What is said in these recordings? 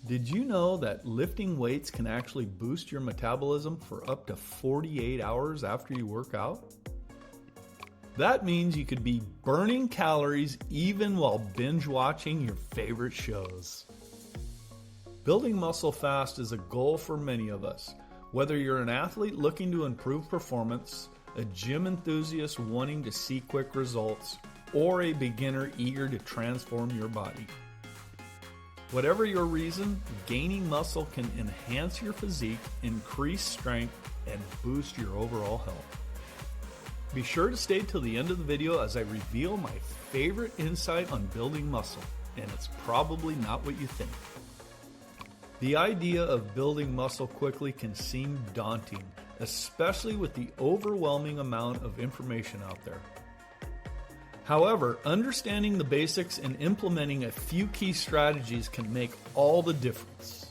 Did you know that lifting weights can actually boost your metabolism for up to 48 hours after you work out? That means you could be burning calories even while binge watching your favorite shows. Building muscle fast is a goal for many of us. Whether you're an athlete looking to improve performance, a gym enthusiast wanting to see quick results, or a beginner eager to transform your body. Whatever your reason, gaining muscle can enhance your physique, increase strength, and boost your overall health. Be sure to stay till the end of the video as I reveal my favorite insight on building muscle, and it's probably not what you think. The idea of building muscle quickly can seem daunting, especially with the overwhelming amount of information out there. However, understanding the basics and implementing a few key strategies can make all the difference.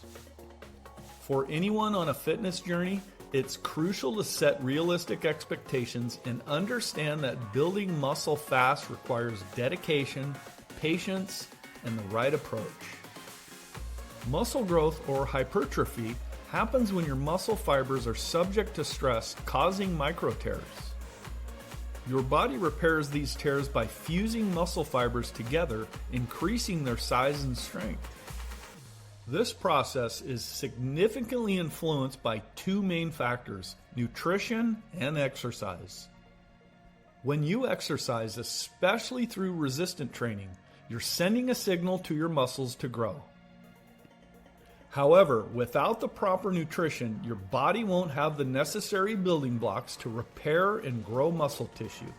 For anyone on a fitness journey, it's crucial to set realistic expectations and understand that building muscle fast requires dedication, patience, and the right approach. Muscle growth or hypertrophy happens when your muscle fibers are subject to stress, causing micro tears. Your body repairs these tears by fusing muscle fibers together, increasing their size and strength. This process is significantly influenced by two main factors: nutrition and exercise. When you exercise, especially through resistant training, you're sending a signal to your muscles to grow. However, without the proper nutrition, your body won't have the necessary building blocks to repair and grow muscle tissue.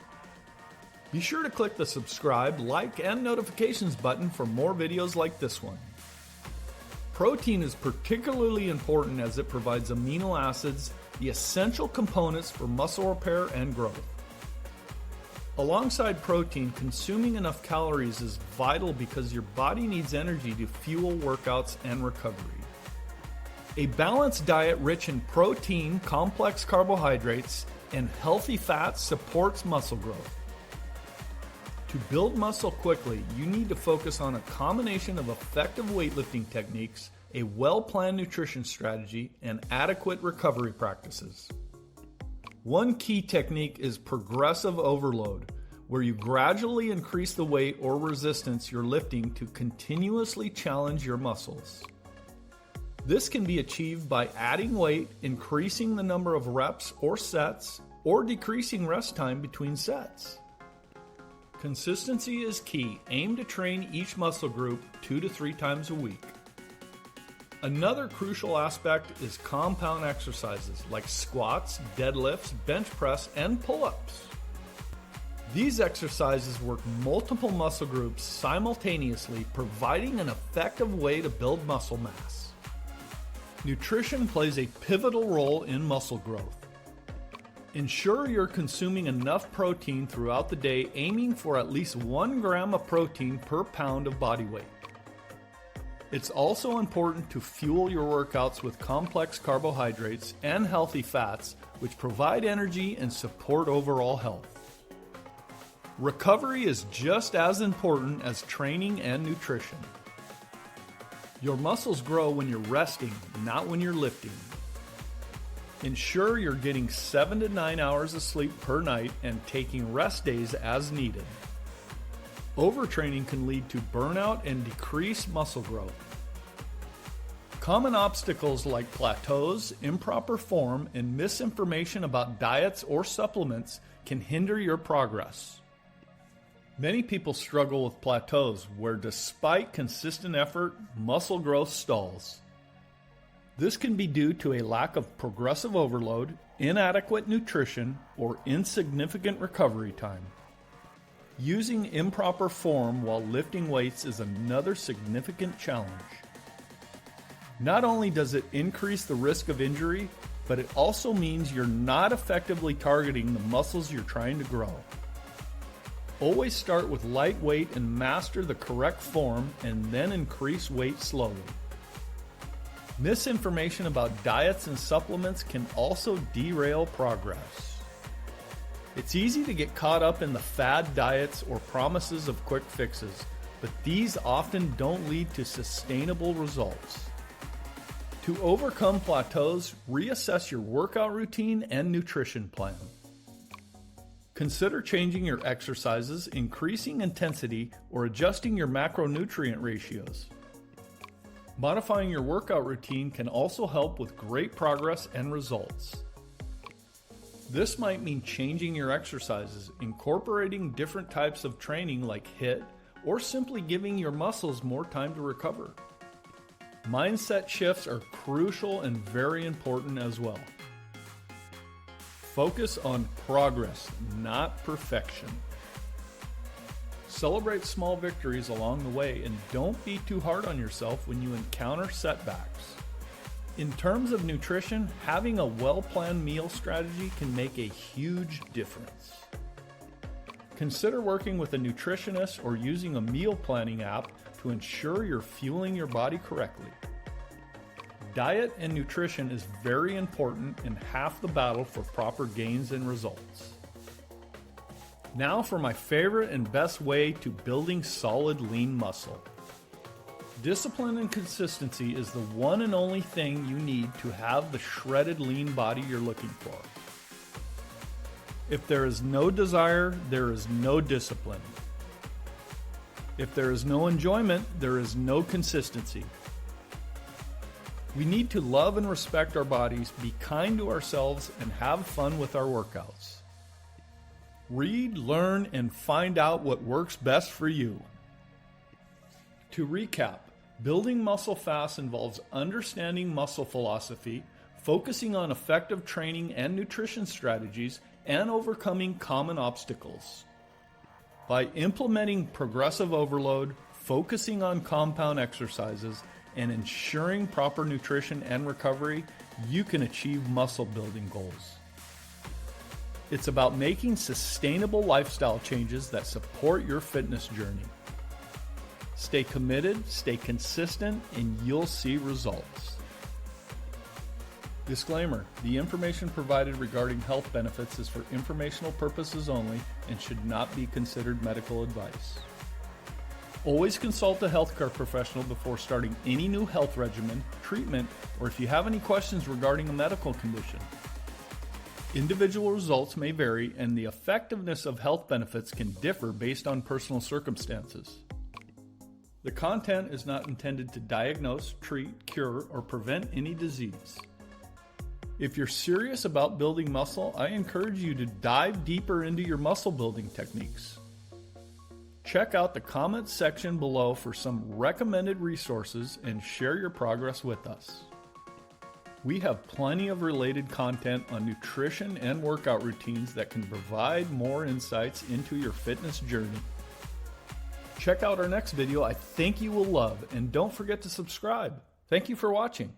Be sure to click the subscribe, like, and notifications button for more videos like this one. Protein is particularly important as it provides amino acids, the essential components for muscle repair and growth. Alongside protein, consuming enough calories is vital because your body needs energy to fuel workouts and recovery. A balanced diet rich in protein, complex carbohydrates, and healthy fats supports muscle growth. To build muscle quickly, you need to focus on a combination of effective weightlifting techniques, a well-planned nutrition strategy, and adequate recovery practices. One key technique is progressive overload, where you gradually increase the weight or resistance you're lifting to continuously challenge your muscles. This can be achieved by adding weight, increasing the number of reps or sets, or decreasing rest time between sets. Consistency is key. Aim to train each muscle group 2 to 3 times a week. Another crucial aspect is compound exercises like squats, deadlifts, bench press, and pull-ups. These exercises work multiple muscle groups simultaneously, providing an effective way to build muscle mass. Nutrition plays a pivotal role in muscle growth. Ensure you're consuming enough protein throughout the day, aiming for at least 1 gram of protein per pound of body weight. It's also important to fuel your workouts with complex carbohydrates and healthy fats, which provide energy and support overall health. Recovery is just as important as training and nutrition. Your muscles grow when you're resting, not when you're lifting. Ensure you're getting 7 to 9 hours of sleep per night and taking rest days as needed. Overtraining can lead to burnout and decreased muscle growth. Common obstacles like plateaus, improper form, and misinformation about diets or supplements can hinder your progress. Many people struggle with plateaus where, despite consistent effort, muscle growth stalls. This can be due to a lack of progressive overload, inadequate nutrition, or insignificant recovery time. Using improper form while lifting weights is another significant challenge. Not only does it increase the risk of injury, but it also means you're not effectively targeting the muscles you're trying to grow. Always start with light weight and master the correct form, and then increase weight slowly. Misinformation about diets and supplements can also derail progress. It's easy to get caught up in the fad diets or promises of quick fixes, but these often don't lead to sustainable results. To overcome plateaus, reassess your workout routine and nutrition plan. Consider changing your exercises, increasing intensity, or adjusting your macronutrient ratios. Modifying your workout routine can also help with great progress and results. This might mean changing your exercises, incorporating different types of training like HIIT, or simply giving your muscles more time to recover. Mindset shifts are crucial and very important as well. Focus on progress, not perfection. Celebrate small victories along the way and don't be too hard on yourself when you encounter setbacks. In terms of nutrition, having a well-planned meal strategy can make a huge difference. Consider working with a nutritionist or using a meal planning app to ensure you're fueling your body correctly. Diet and nutrition is very important and half the battle for proper gains and results. Now for my favorite and best way to building solid lean muscle. Discipline and consistency is the one and only thing you need to have the shredded lean body you're looking for. If there is no desire, there is no discipline. If there is no enjoyment, there is no consistency. We need to love and respect our bodies, be kind to ourselves, and have fun with our workouts. Read, learn, and find out what works best for you. To recap, building muscle fast involves understanding muscle philosophy, focusing on effective training and nutrition strategies, and overcoming common obstacles. By implementing progressive overload, focusing on compound exercises, and ensuring proper nutrition and recovery, you can achieve muscle building goals. It's about making sustainable lifestyle changes that support your fitness journey. Stay committed, stay consistent, and you'll see results. Disclaimer: the information provided regarding health benefits is for informational purposes only and should not be considered medical advice. Always consult a healthcare professional before starting any new health regimen, treatment, or if you have any questions regarding a medical condition. Individual results may vary, and the effectiveness of health benefits can differ based on personal circumstances. The content is not intended to diagnose, treat, cure, or prevent any disease. If you're serious about building muscle, I encourage you to dive deeper into your muscle building techniques. Check out the comments section below for some recommended resources and share your progress with us. We have plenty of related content on nutrition and workout routines that can provide more insights into your fitness journey. Check out our next video I think you will love, and don't forget to subscribe. Thank you for watching.